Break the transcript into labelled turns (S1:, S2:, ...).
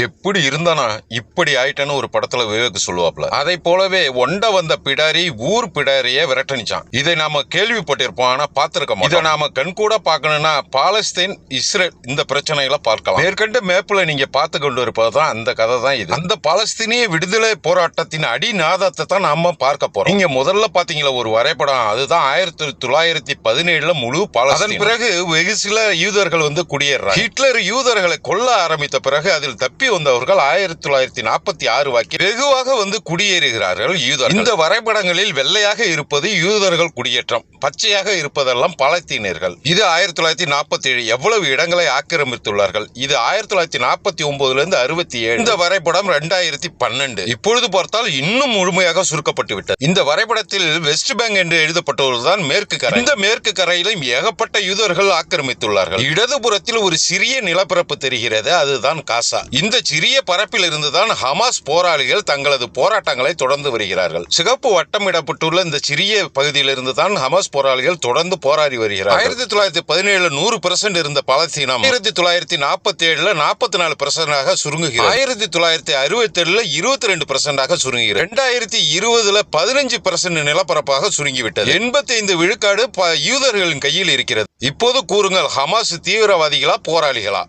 S1: எப்படி இருந்தானா இப்படி ஆயிட்டேன்னு ஒரு படத்துல விவேக் சொல்லுவாப்ல. அதை போலவே ஒண்ட வந்த பிடாரி ஊர் பிடாரிய விரட்டணிச்சான். இதை நாம கேள்விப்பட்டிருப்போம், ஆனா பார்த்திருக்க மாட்டோம். இதை நாம கண்கூட பார்க்கணும்னா பாலஸ்தீன் இஸ்ரேல் இந்த பிரச்சனைகளை பார்க்கலாம். மேற்கண்ட மேப்ல நீங்க பார்த்து கொண்டு இருப்பதுதான் அந்த கதை தான் இது. அந்த பாலஸ்தீனிய விடுதலை போராட்டத்தின் அடிநாதத்தை தான் நாம பார்க்க போறோம். நீங்க முதல்ல பாத்தீங்களா ஒரு வரைபடம், அதுதான் 1917 முழு பாலஸ்தீன். அதன் பிறகு வெகு சில யூதர்கள் குடியேறாங்க. ஹிட்லர் யூதர்களை கொல்ல ஆரம்பித்த பிறகு அதில் தப்பி வந்தவர்கள் 1946 வாக்கில் வெகுவாக குடியேறுகிறார்கள் யூதர்கள். இந்த வரைபடங்களில் வெள்ளையாக இருப்பது யூதர்கள் குடியேற்றம், பச்சையாக இருப்பதெல்லாம் பாலஸ்தீனியர்கள். இது 1947 எவ்வளவு இடங்களை ஆக்கிரமித்துள்ளார்கள். இது 1949 இருந்து 67. இந்த வரைபடம் 2012. இப்பொழுது பார்த்தால் இன்னும் முழுமையாக சுருக்கப்பட்டு விட்டது. இந்த வரைபடத்தில் வெஸ்ட் பேங்க் என்று எழுதப்பட்டதுதான் மேற்கு கரை. இந்த மேற்கு கரையிலும் ஏகப்பட்ட யூதர்கள் ஆக்கிரமித்துள்ளார்கள். இடதுபுறத்தில் ஒரு சிறிய நிலப்பரப்பு தெரிகிறது, அதுதான் காசா. இந்த சிறிய பரப்பில் இருந்துதான் ஹமாஸ் போராளிகள் தங்களது போராட்டங்களை தொடர்ந்து வருகிறார்கள். சிகப்பு வட்டமிடப்பட்டுள்ள இந்த சிறிய பகுதியிலிருந்து தான் ஹமாஸ் போராளிகள் தொடர்ந்து போராடி வருகிறார்கள். 1917 100% இருந்த பாலஸ்தீனம் 1947 44% சுருங்குகிறது. 1967 22% சுருங்குகிறது. 2020 15% நிலப்பரப்பாக சுருங்கிவிட்டது. 85 விழுக்காடு யூதர்களின் கையில் இருக்கிறது. இப்போது கூறுங்கள், ஹமாஸ் தீவிரவாதிகளா போராளிகளா?